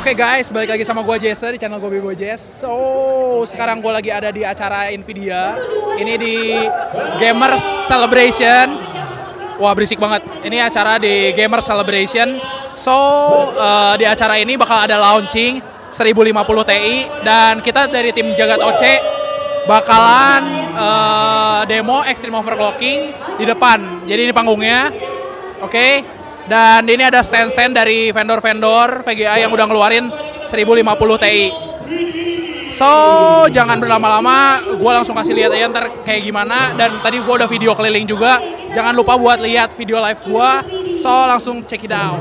Oke guys, balik lagi sama gue Jesse di channel gue Bebo Jess. So, sekarang gue lagi ada di acara Nvidia. Ini di Gamers Celebration. Wah, berisik banget. Ini acara di Gamers Celebration. So, di acara ini bakal ada launching 1050 Ti. Dan kita dari tim Jagat OC bakalan demo Extreme Overclocking di depan. Jadi ini panggungnya. Oke. Dan ini ada stand-stand dari vendor-vendor VGA yang udah ngeluarin 1050 Ti. So, jangan berlama-lama, gue langsung kasih lihat aja ntar kayak gimana. Dan tadi gue udah video keliling juga. Jangan lupa buat lihat video live gue. So, langsung check it out.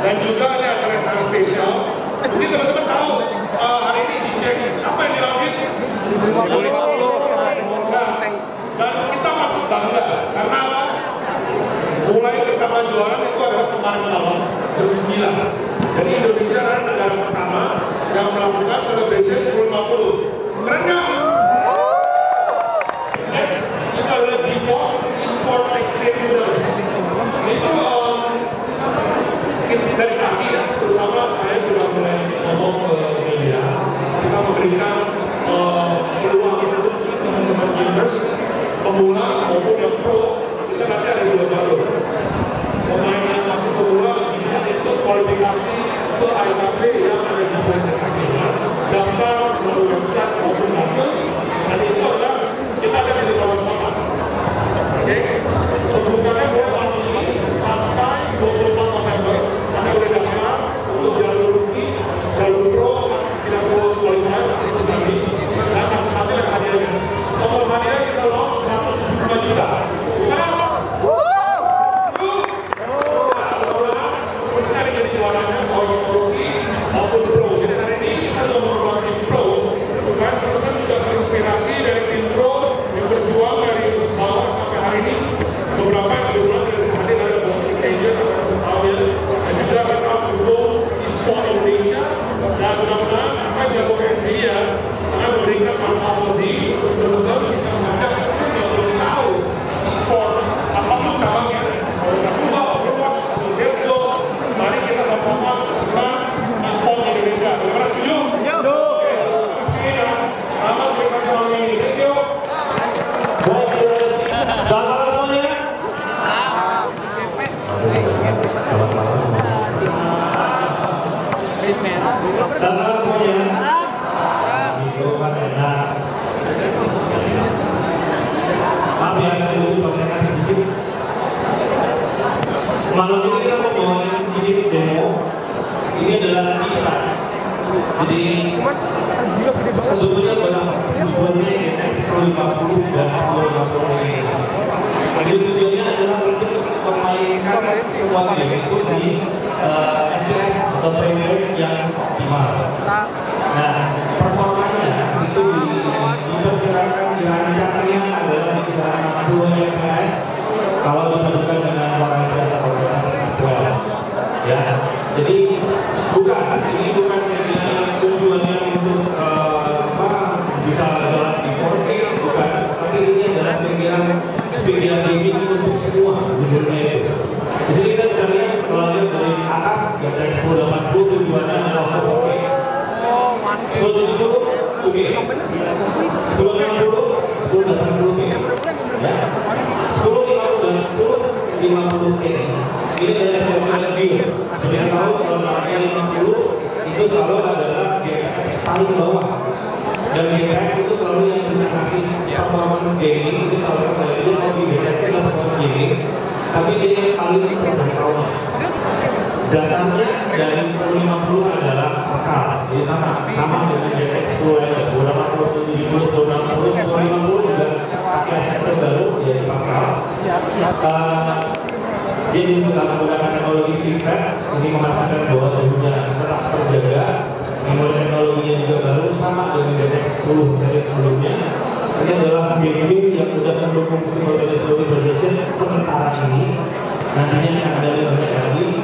Dan juga ada acara yang spesial. Mungkin teman-teman tahu hari ini GTX apa yang dilaunching? 1050. Nah, dan kita patut bangga karena apa? Mulai pertama jualan itu adalah kemarin malam jam 9. Jadi Indonesia adalah negara pertama yang melakukan celebration 1050. Keren nggak? Next, itu adalah GeForce Esport Extreme Tournament. Itu dari pagi ya, terutama saya sudah mulai ngomong ke media. Kita memberikan peluang untuk teman-teman gamers, pemula maupun yang pro. Kita nanti ada 2 jalur. Pemain yang masih enak. Maaf ya, saya dulu contekan sedikit. Malam ini kita mau bawain sedikit demo. Ini adalah device. Jadi sebetulnya buat apa? Tujuannya GTX 1050 dan 1050 ini. Jadi tujuannya adalah untuk memainkan semua game itu di FPS atau frame rate yang optimal. Nah, performanya itu diperkirakan dirancangnya adalah di kisaran 60 FPS kalau dipadukan dengan warna atau visual. Ya, jadi ini bukan yang tujuannya untuk bisa jalan di 4K, bukan. Tapi ini adalah pikiran gaming untuk semua judulnya itu. Di sini kita bisa lihat kalau lihat dari atas GTX 1080 tujuannya adalah untuk 4K. 1070 oke, 1060 1080p ya, 1050 dan 1050p ini adalah esensial gear. Seperti yang tahu kalau namanya 50 itu selalu adalah GTX paling bawah, dan GTX itu selalu yang bisa kasih performance gaming. Itu kalau kita itu selalu GTX itu adalah performance gaming, tapi dia yang paling terjangkaunya. Dasarnya dari 1050 adalah Pascal, jadi sama dengan GTX 10 1080, 1070, 1060, 1050 juga pakai aset baru yaitu Pascal. Dia juga menggunakan teknologi FinFET, ini memastikan bahwa suhunya tetap terjaga. Memori teknologinya juga baru, sama dengan GTX 10 seri sebelumnya. Ini adalah game-game yang sudah mendukung simultaneous multiplexation sementara ini. Nantinya akan ada lebih banyak lagi.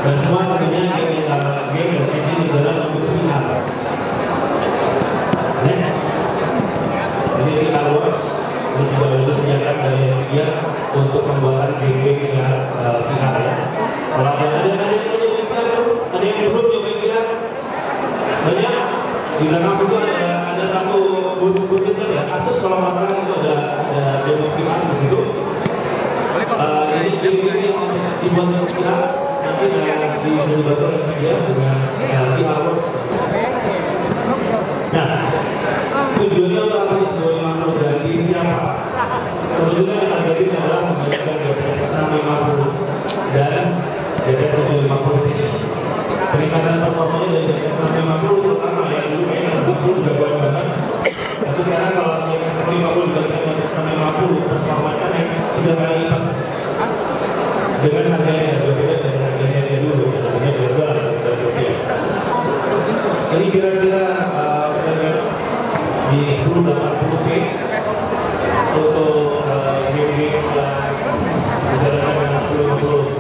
Dan semua tentunya game dan engine di dalam bentuk VR. Next, ini VR Works. Ini juga baru disediakan dari NVIDIA untuk pembuatan game-game yang VR ya. Kalau ada yang punya VR, ada yang belum punya VR, banyak. Di belakang situ ada satu booth ya. Asus kalau masalah itu ada demo VR di situ. Jadi game-game yang dibuat VR nanti disuruh dibantu oleh NVIDIA dengan VR Works. Nah, tujuannya untuk apa nih 1050 ganti siapa? Sebetulnya kita targetin adalah menggantikan GTX 650 dan GTX 750 Ti. Peningkatan performanya dari GTX 650 pertama ya, dulu kayaknya 650 jagoan banget. Tapi sekarang kalau GTX 650 dibandingkan dengan 650, performanya naik 3 kali lipat. Dengan harganya yang berbeda dari harganya dia dulu, harganya $2 dari rupiah. Ini kira-kira di 1080p untuk game-game berdasarkan dengan 1050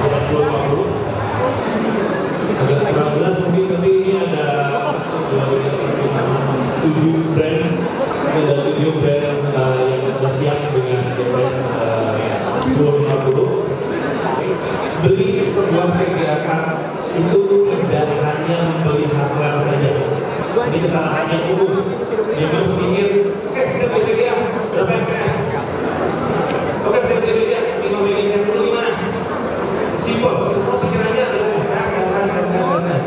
atau 1050. Agak kurang jelas mungkin, tapi ini ada 7 brand, ada 7 brand yang sudah siap dengan GTX 1050. Beli sebuah VGA card itu tidak hanya membeli hardware saja. Ini kesalahannya umum. Dia harus mikir, bisa beli VGA berapa FPS? Oke, saya beli VGA 5 miliseconds dulu gimana? Simple, semua pikirannya adalah FPS.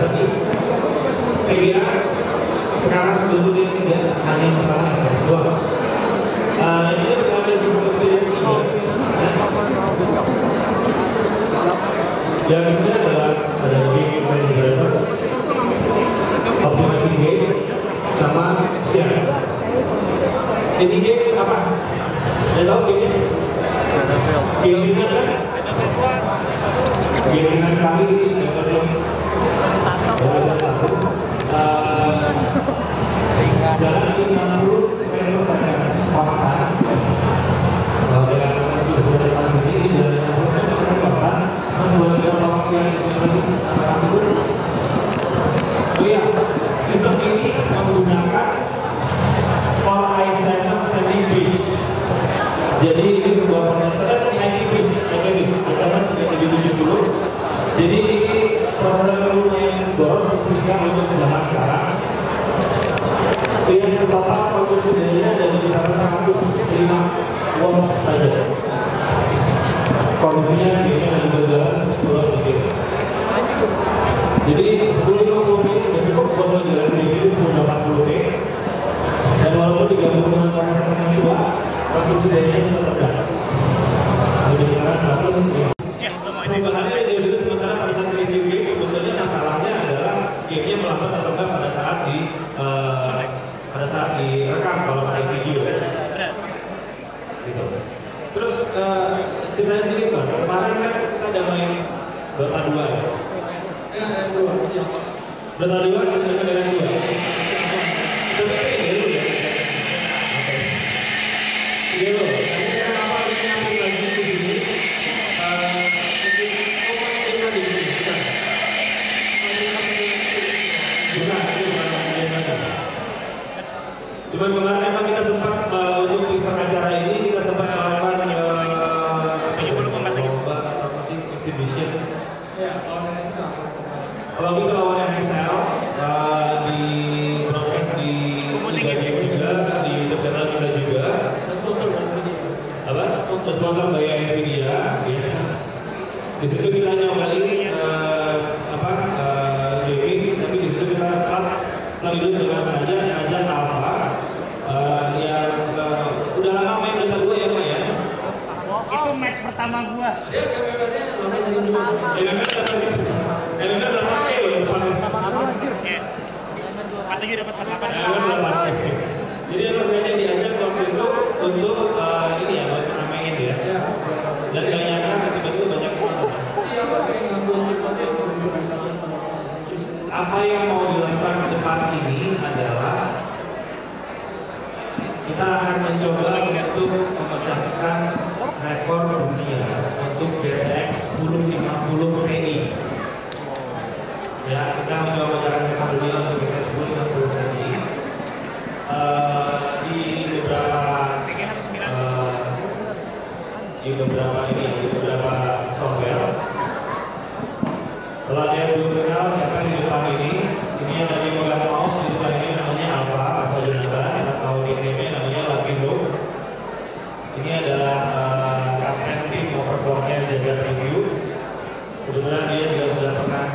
Tapi VGA sekarang sebetulnya tidak hanya masalah FPS doang. Ini berkaitan dengan experience ini. Dan di sini adalah ada game training drivers, optimasi game, sama share. Ini game apa? Saya tahu game-nya? Game ringan kan? Game ringan sekali, jalan 50 frame per second konstan. Kalau dengan sudah depan sini, ini jalan 50 frame per second konstan. Terus boleh berapa waktu yang tersebut? Oh iya, sistem ini menggunakan Core i7 Sandy-Bridge. Jadi ini sebuah prosesor i7 7770. Jadi ini prosesor lumayan boros khususnya untuk zaman sekarang. Yang total konsumsi dayanya ada di kisaran 105 watt saja. Kondisinya ini ada berjalan 10 menit. Jadi 1050p sudah cukup buat menjalani video 1080p. direkam kalau pakai video. Gitu. Terus ceritanya sedikit Bang, kemarin kan kita ada main Dota 2 ya? Dota 2 kita dengan 2. Tapi ini dulu ya. Oke. Ini dulu. Ini kenapa ini aku lagi di sini? Cuman kemarin emang kita sempat untuk pisah acara ini kita sempat melakukan lomba apa sih exhibition. Kalau kita lawan NXL di broadcast di Liga Game juga di YouTube channel kita juga. Apa? Sponsor by Nvidia. Ya. Di situ kita nyobain gaming, tapi di situ kita lagi dulu dengan sengaja ajak Alpha yang udah lama main Dota 2 ya Pak ya? Itu match pertama gua. MMR 8K loh depannya. Katanya dapat 48. MMR 8K. Jadi aku sengaja diajak waktu itu untuk ini ya, buat ramein ya. Dan gak nyangka tiba-tiba banyak penonton. Apa yang mau dilakukan ke depan ini adalah kita akan mencoba untuk memecahkan rekor dunia untuk GTX 1050 Ti. Ya, kita mencoba memecahkan rekor dunia untuk GTX 1050 Ti di beberapa software. Kalau ada yang belum kenal siapa di depan ini yang lagi megang mouse di depan ini namanya Alpha Jonathan, kita tahu nickname-nya namanya Lapindo. Ini adalah kapten tim Overclock-nya Jagat Review. Kebetulan dia juga sudah pernah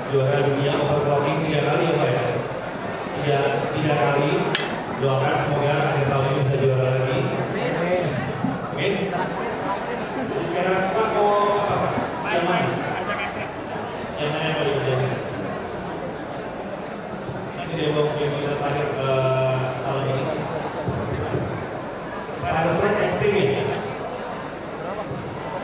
juara dunia overclocking 3 kali ya Pak ya? 3 kali. Doakan semoga akhir tahun ini bisa juara lagi. Amin. Jadi sekarang Pak mau apa Pak? Yang nanya mau dikerjain. Ini dia mau kita tanya ke tahun ini. Pak harus lihat ekstrim ya?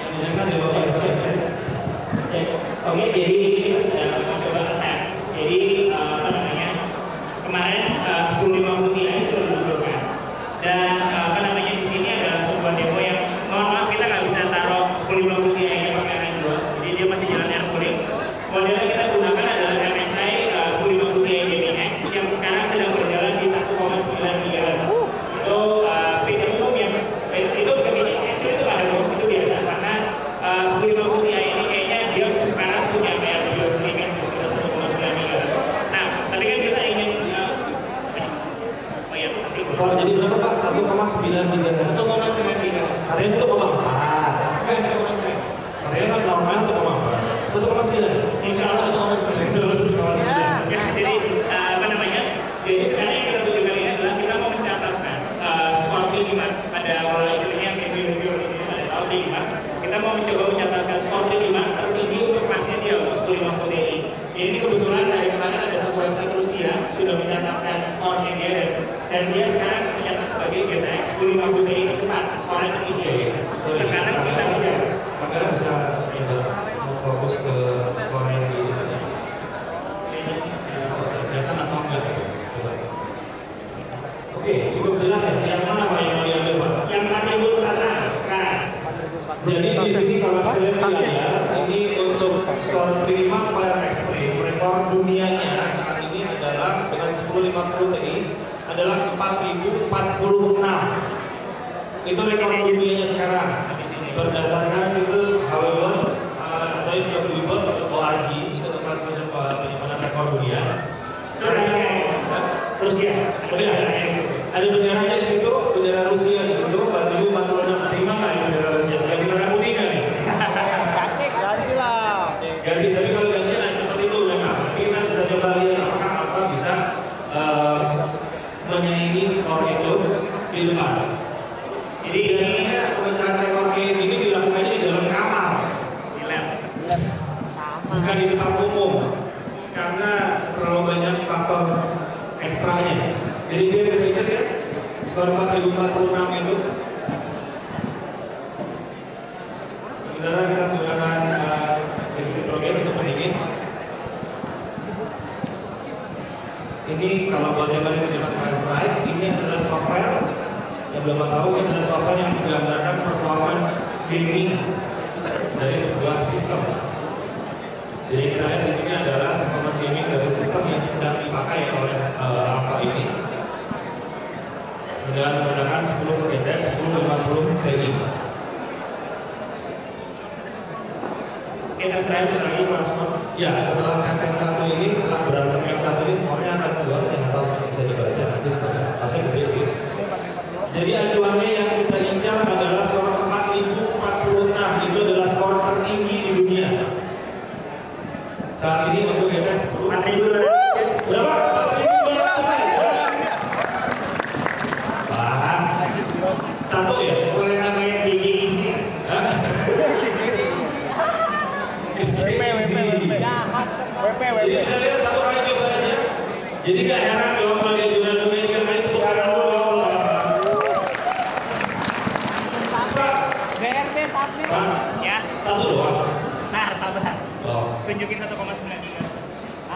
Yang dijaga dia mau Cek. Oke, jadi kita sudah mencoba attack. Jadi apa namanya? Kemarin 1050 Ti sudah diluncurkan. Dan apa namanya di sini adalah sebuah demo yang mohon maaf kita nggak bisa taruh 1050 Ti ini pakai Android. Jadi dia masih jalan air cooling. Model yang kita gunakan adalah MSI 1050 Ti Gaming X yang sekarang sedang berjalan di 1,9 GHz. Itu speed umum yang itu actually itu ada itu biasa karena 1050 Ti ini kayaknya dia sekarang punya kayak BIOS limit di sekitar 1,9 MHz. Nah, tapi kan kita ingin jadi berapa Pak? 1,9 GHz. 1,9 GHz. Katanya 1,4. Enggak 1,9. Katanya kan normal 1,9. Insya Allah 1,9. Ya, jadi apa namanya? Jadi sekarang yang kita tunjukkan ini adalah kita mau mencatatkan skor T5 pada kalau istilahnya review di sini ada tahu T5. Kita mau mencoba mencatatkan skor T5 tertinggi untuk kelasnya dia untuk 1050 Ti. Ini kebetulan dari kemarin ada satu website Rusia sudah mencatatkan skornya dia dan dia sekarang tercatat sebagai GTX 1050 Ti tercepat, skornya tertinggi. Sekarang kita kejar. Kamera bisa coba fokus ke skor yang di kelihatan atau enggak? Coba. Oke, cukup jelas ya. Yang mana Pak yang mau diambil Pak? Yang 4000 karena sekarang. Jadi di sini kalau saya lihat ya, ini untuk skor 3D Mark Fire Extreme rekor dunianya saat ini adalah dengan 1050 Ti adalah 4046. Itu rekor dunianya sekarang berdasarkan situs Hawebot atau www.org itu tempat penyimpanan rekor dunia. Rusia. Ada benderanya di situ, bendera Rusia di situ, 4046. Terima nggak ini bendera Rusia? Ganti merah putih nggak nih? Ganti lah. Ganti, tapi kalau gantinya seperti itu memang. Tapi kita bisa coba lihat apakah Alpha bisa menyaingi skor itu di depan. Jadi biasanya pemecahan rekor kayak gini dilakukannya di dalam kamar, bukan di depan umum, karena terlalu banyak faktor ekstranya. Jadi dia kita lihat skor 4046 itu. Sementara kita menggunakan nitrogen untuk pendingin. Ini kalau buat yang kalian menggunakan slide, ini adalah software yang belum tahu, ini adalah software yang menggambarkan performance gaming dari sebuah sistem. Jadi kita lihat di sini adalah performance gaming dari sistem yang sedang dipakai oleh Alpha ini dengan menggunakan 10 GTX 1050 Ti. Kita selain lagi masuk. Ya, setelah tes yang satu ini, setelah berantem yang satu ini, skornya akan keluar. Saya nggak tahu bisa dibaca nanti skornya. Harusnya gede sih. Jadi acuannya yang kita incar adalah skor 4046. Itu adalah skor tertinggi di dunia. Saat ini untuk GTX 10. 4.200. Berapa? 4.200. Wah. Satu ya? Boleh nambahin gigi isi. Jadi bisa lihat satu kali coba aja. Jadi gak heran dong kalau dia juara dunia 3 kali tepuk tangan dulu dong. BRT submit. Ya. Satu doang. Nah, sabar. Oh. Tunjukin 1,93.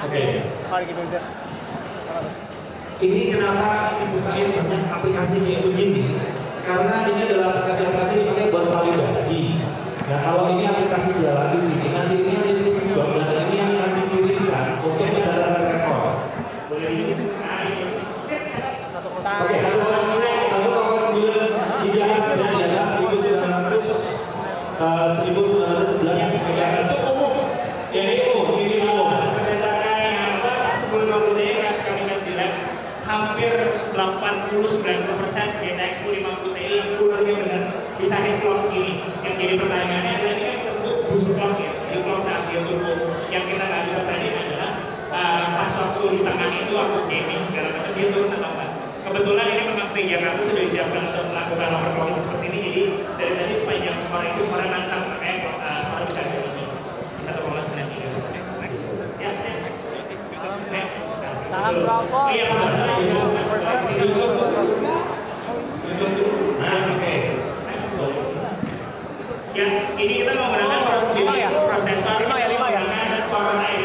Oke. Mari kita bisa. Ini kenapa dibukain banyak aplikasi kayak begini? Karena ini adalah aplikasi-aplikasi yang dipakai buat validasi. Nah kalau ini aplikasi jalan di sini, nanti ini yang di screenshot dan ini yang akan dikirimkan untuk mencatatkan rekor. Oke, 1,9 gigahertz dan di atas 1911 megahertz. Ya ini umum, ini umum. Berdasarkan yang sebelum yang kami kasih lihat, hampir 89% GTX 1050 Ti yang coolernya benar bisa hit clock segini. Yang jadi pertanyaannya adalah ini kan tersebut boost clock ya, di clock saat dia turbo. Yang kita nggak bisa prediksi adalah pas waktu di tengah itu waktu gaming segala macam dia turun atau enggak. Kebetulan ini memang V300 sudah disiapkan untuk melakukan overclocking seperti ini. Jadi dari tadi sepanjang suara itu suara nantang, makanya suara bisa kayak ini 1,93. Ya, next. Salam rokok. Iya, Screenshot dulu. Nah, oke. Ya, ini kita menggunakan prosesor menggunakan Core i7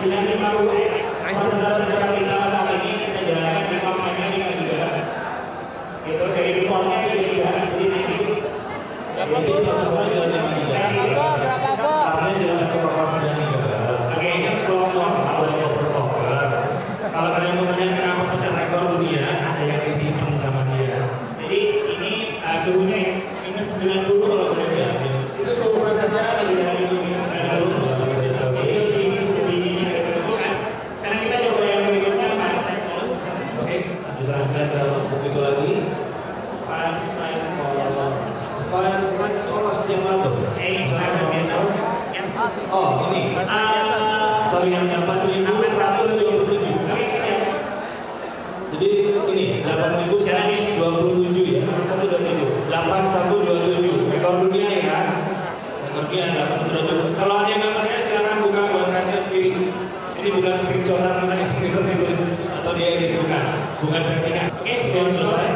6950X. Prosesor tersebut kita saat ini kita jalankan di clock-nya 5 GHz. Itu dari defaultnya 3 GHz jadi nanti. Jadi prosesornya jalan 5 GHz. Berapa? Karena jalan 1,9 GHz. Semuanya clock plus atau overclocker. Kalau kalian mau tanya kenapa pecah rekor dunia, ada yang disimpan sama dia. Jadi ini suhunya minus 90 kalau berbeda. Itu suhu prosesnya lagi dari minus 90. Sekarang kita coba yang berikutnya Firestyle Pulse. Oke, bisa slide dalam buku itu lagi. Firestyle Pulse yang mana tuh? Ini Firestyle biasa. Ya. Oh, ini. Sorry, yang 8.127. Jadi ini 8.127 ya. 8127 rekor dunia ya kan? Rekor dunia 8127. Kalau ada yang nggak percaya silakan buka website-nya sendiri. Ini bukan screenshotan kita screenshot ditulis atau dia edit bukan settingan. Oke, belum selesai.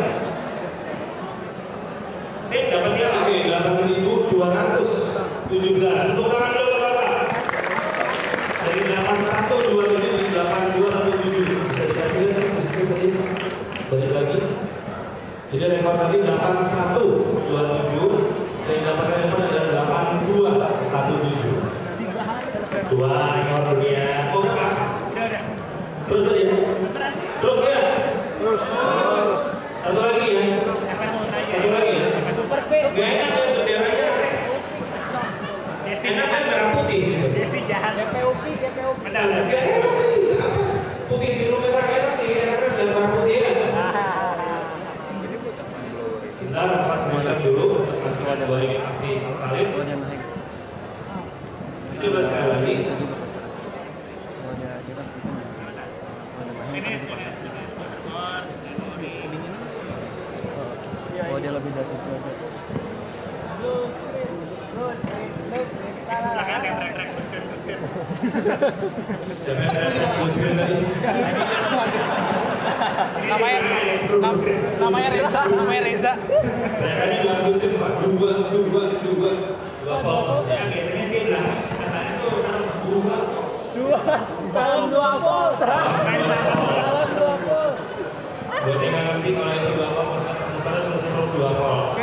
Sip, dapat dia. Oke, 8.217. Tepuk tangan dulu Bapak. Dari 8127 jadi 8217. Bisa dikasih lihat di situ tadi. Balik lagi. Jadi rekor tadi 8127 dan dapatkan rekor adalah 8217. Dua rekor dunia. Oh berapa? Terus aja. Terus ya. Terus. Satu lagi ya. Satu lagi ya. Gak enak ya benderanya. Enak kan merah putih sih. Jesse jahat. GPUP. Bentar, Gak enak nih. Putih biru merah enak nih. Enaknya dan merah putih ya. Sebentar, pas masak dulu. Pasti ada balik pasti valid. Coba sekali lagi. Oh dia lebih dari itu. Silakan yang track buskan. Jangan buskan tadi. Namanya Reza. Tadi buskan Pak. Dua volt. Ya biasanya sih bilang katanya tuh salam dua volt. Buat yang nggak ngerti kalau itu 2 volt maksudnya prosesornya sudah setrum 2 volt.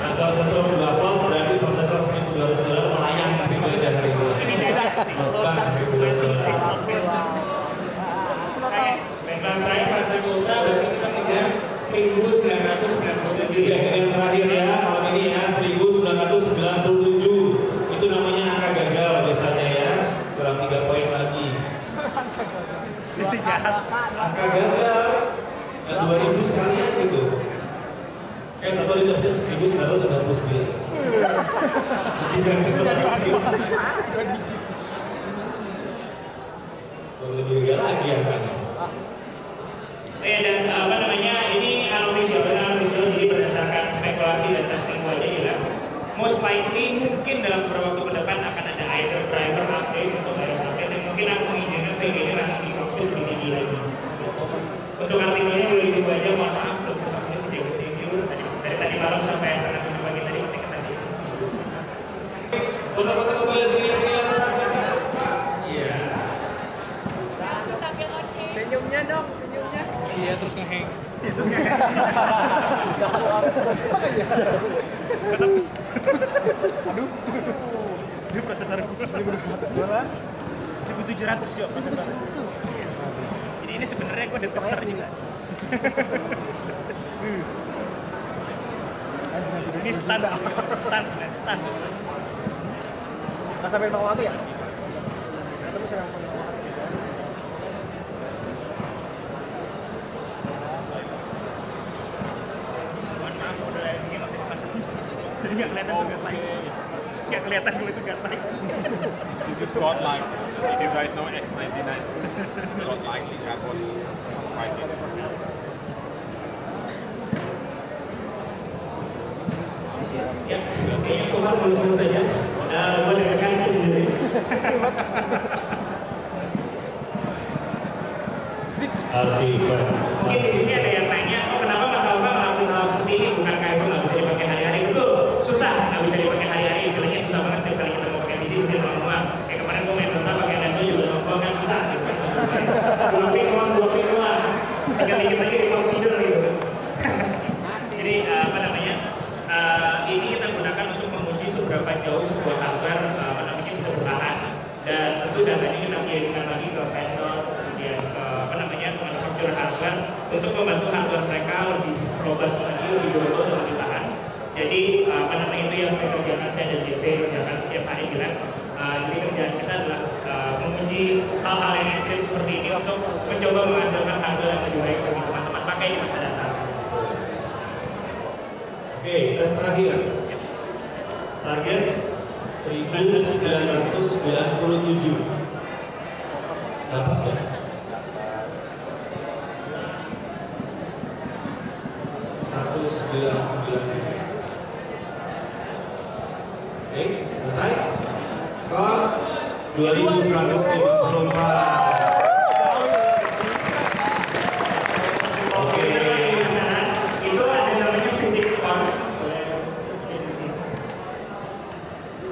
Nah soal setrum 2 volt berarti prosesor $1.200 melayang tapi beda dari itu. ini beda sih. Besok terakhir Fase Ultra berarti kita ngejar 1997 Ya, yang terakhir ya malam ini ya 1997 itu namanya angka gagal biasanya ya, kurang 3 poin lagi. Angka gagal 2000 sekalian gitu. Tato di dapetnya 1999. Lebih gagal lagi angkanya. dan apa namanya ini unofficial jadi berdasarkan spekulasi dan testing aja juga most likely mungkin dalam beberapa waktu ke depan akan ada either driver update atau BIOS update dan mungkin aku mengizinkan VG ini langsung di Fox lebih tinggi lagi. Untuk artikelnya boleh ditunggu aja, mohon maaf belum sempat nulis di review dari tadi malam sampai saat 7 pagi tadi masih kita sih. Foto lihat sini atas Pak. Iya. Senyumnya dong, senyumnya. Iya, terus ngeheng. Aduh. Ini prosesor $1.200. 1.700 jo prosesor. Jadi ini sebenarnya gue detoxer juga. Ini stand. Nggak sampai 01 ya? Ketemu sama 01. Jadi nggak kelihatan gue gatai. This is Godlike. If you guys know X99, it's Godlike carbon crisis. Ya, kayaknya soal belum saja. Gue deg-degan sendiri. Mungkin di sini ada yang nanya, kenapa Mas Alfa melakukan hal seperti ini? Bukankah itu nggak bisa dipakai hari-hari? Betul, susah, nggak bisa dipakai hari-hari. Istilahnya susah banget setiap kali kita mau pakai PC bisa lama. Kayak kemarin gue main Dota pakai Nando juga lama kan susah. Dua pin doang. Tinggal dikit lagi remote feeder gitu. Jadi apa namanya? Ini kita gunakan untuk menguji seberapa jauh sebuah hardware bisa bertahan. Dan tentu datanya kita kirimkan lagi ke vendor, kemudian ke manufacturer hardware untuk membantu hardware mereka lebih robust lagi, lebih durable dan lebih tahan. Jadi itu yang saya kerjakan, saya dan JC kerjakan tiap hari juga. Jadi kerjaan kita adalah menguji hal-hal yang ekstrim seperti ini untuk mencoba menghasilkan hardware yang lebih baik bagi teman-teman pakai di masa datang. Oke, tes terakhir. Target 1997. Dapat ya? Oke, selesai. Skor 2154. Itu ada namanya physics score.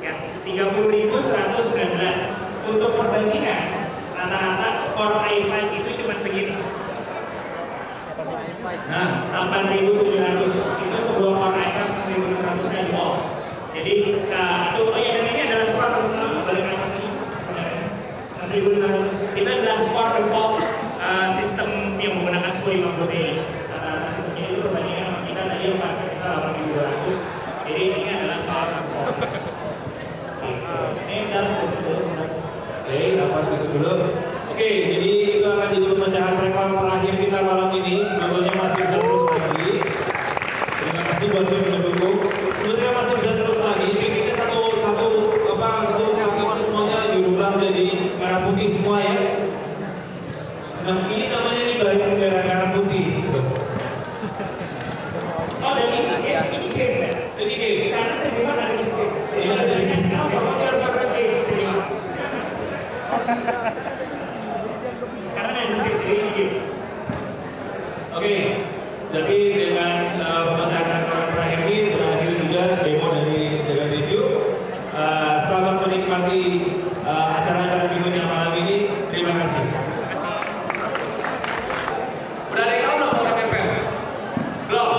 Ya, 30.119. Untuk perbandingan, rata-rata core i5 itu cuma segini. Nah, 8.700 itu sebuah core i5 6.600 kali volt. Jadi, dan ini adalah skor balik lagi sini. 6.600 itu adalah skor default sistem yang menggunakan 1050 Ti. Sistemnya itu perbandingan sama kita tadi yang bahasa kita 8.200. Jadi ini adalah skor default. Ini adalah skor sebenarnya. Oke, nafas dulu. Oke, jadi itu akan jadi pemecahan rekor terakhir kita malam ini. Sebetulnya masih bisa terus lagi. Terima kasih buat yang mendukung. Sebetulnya masih bisa terus lagi. Bikinnya satu semuanya dirubah jadi merah putih semua ya. Nah, ini namanya nih balik bendera merah putih. Oh, dan ini game ya? Ini game. Karena terjemahan ada di Steam. Oke, jadi dengan pemecahan rekor terakhir ini berakhir juga demo dari Jagat Review. Selamat menikmati acara-acara minggu malam ini. Terima kasih. Udah ada yang tahu nggak program NPM? Belum?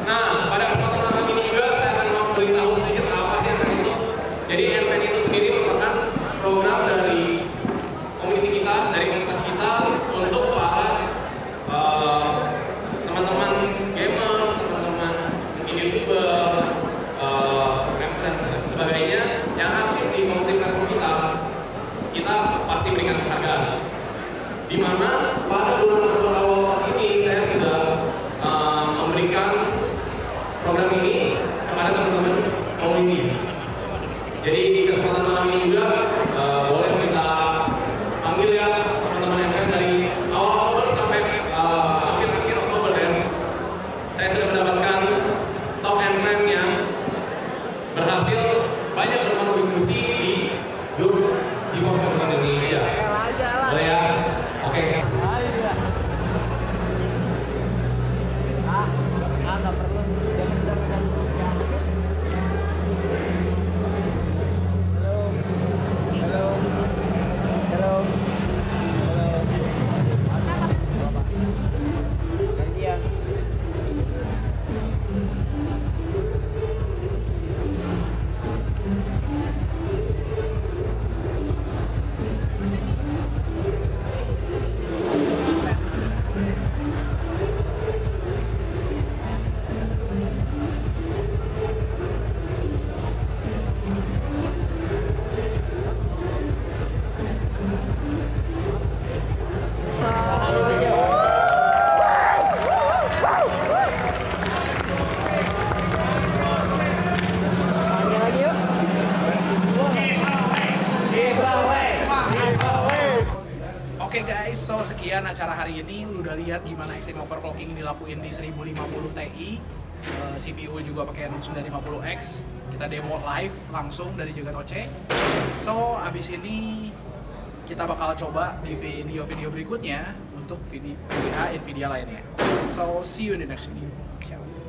Nah, pada kesempatan malam ini juga saya akan mau beritahu sedikit apa sih NPM itu. Jadi NPM itu sendiri merupakan program dari komunitas kita untuk para teman-teman gamers, teman-teman mungkin YouTuber, dan sebagainya yang aktif di komunitas kita pasti berikan penghargaan. Di mana pada bulan awal ini saya sudah memberikan program ini kepada teman-teman komunitas. Jadi di kesempatan malam ini juga boleh kita panggil ya teman-teman yang dari awal Oktober sampai akhir Oktober ya. Saya sudah mendapatkan top endman yang berhasil banyak berkontribusi di grup GeForce Indonesia. Boleh ya? Oke. Nggak perlu. Oke guys, so sekian acara hari ini. Lu udah lihat gimana extreme overclocking dilakuin di 1050 Ti. CPU juga pakai 950X. Kita demo live langsung dari Jagat Oce. So abis ini kita bakal coba di video-video berikutnya untuk video NVIDIA lainnya. So see you in the next video. Ciao.